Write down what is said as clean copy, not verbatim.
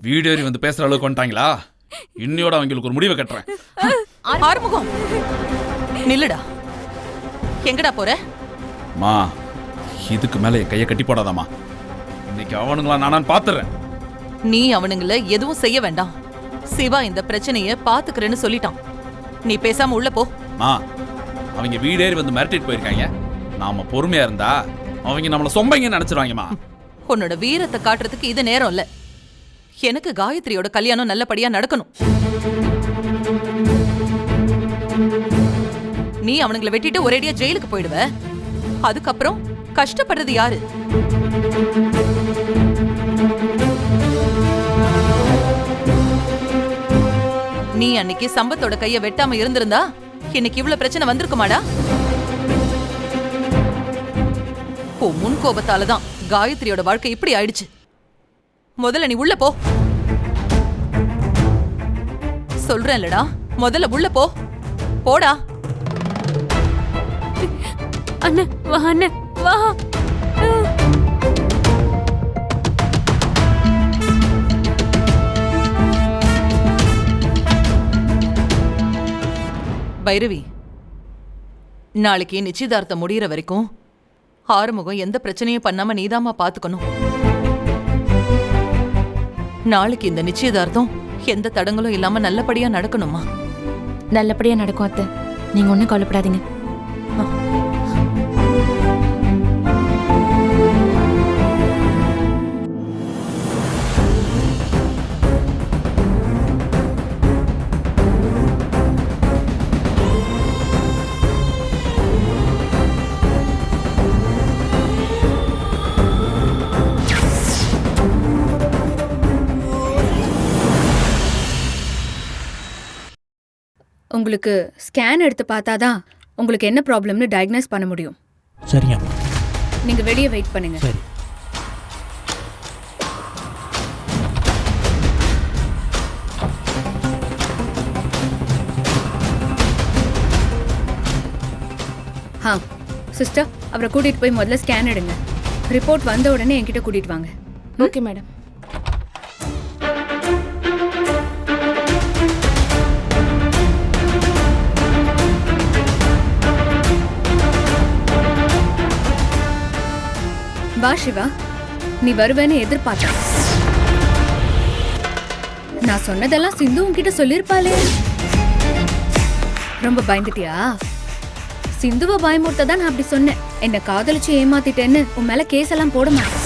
வீடு ஏறி வந்து பேசுற அளவுக்கு வந்துட்டாங்களா? இன்னையோட அவங்களுக்கு ஒரு முடிவை கட்டுறேன். ஆறுமுகம் நில்லுடா. எங்கடா போற? மா, இதுக்கு மேல என் கையை கட்டி போடாதாமா. இன்னைக்கு அவனுங்களா நானான்னு பாத்துறேன். நீ அவனுங்கள எதுவும் செய்ய வேண்டாம். சிவா இந்த பிரச்சனைய பாத்துக்கிறேன்னு சொல்லிட்டான். நீ பேசாம உள்ள போ. மா, அவங்க வீடேறி வந்து மிரட்டிட்டு போயிருக்காங்க. நாம பொறுமையா இருந்தா அவங்க நம்மள சொம்பைங்கன்னு நினைச்சிருவாங்கம்மா. உன்னோட வீரத்தை காட்டுறதுக்கு இது நேரம் இல்ல. எனக்கு காயத்ரியோட கல்யாணம் நல்லபடியா நடக்கணும். நீ அவனுங்களை வெட்டிட்டு ஒரேடியா ஜெயிலுக்கு போயிடுவ. அதுக்கப்புறம் கஷ்டப்படுறது யாரு? நீ அன்னைக்கு சம்பத்தோட கைய வெட்டாம இருந்திருந்தா இன்னைக்கு இவ்வளவு பிரச்சனை வந்திருக்குமாடா? முன் கோபத்தாலதான் காயத்ரியோட வாழ்க்கை இப்படி ஆயிடுச்சு. முதல்ல நீ உள்ள போ. சொல்றேன்லடா, முதல்ல உள்ள போ. போடா. அண்ணா வா, அண்ணா வா. பைரவி, நாளைக்கு நிச்சயதார்த்தம் முடியற வரைக்கும் ஆறுமுகம் எந்த பிரச்சனையும் பண்ணாம நீதாமா பாத்துக்கணும். நாளைக்கு இந்த நிச்சயதார்த்தம் எந்த தடங்களும் இல்லாம நல்லபடியா நடக்கணுமா? நல்லபடியா நடக்கும் அத்தை, நீங்க ஒண்ணும் கவலைப்படாதீங்க. உங்களுக்கு ஸ்கேன் எடுத்து பார்த்தாதான் உங்களுக்கு என்ன ப்ராப்ளம்னு டயக்னோஸ் பண்ண முடியும். சரியா? நீங்க வெளியே வெயிட் பண்ணுங்க. சரி. சிஸ்டர், அவரை கூட்டிட்டு போய் முதல்ல ஸ்கேன் எடுங்க. ரிப்போர்ட் வந்த உடனே என்கிட்ட கூட்டிட்டு வாங்க. Okay madam. வா சிவா, நீ வருவேன்னு எதிர்பார்த்த. நான் சொன்னதெல்லாம் சிந்து உன்கிட்ட சொல்லிருப்பாளே. ரொம்ப பயந்துட்டியா? சிந்துவை பயமுறுத்த தான் நான் அப்படி சொன்னேன். என்ன காதலிச்சு ஏமாத்திட்டேன்னு உன் மேல கேஸ் எல்லாம் போட மாட்டேன்.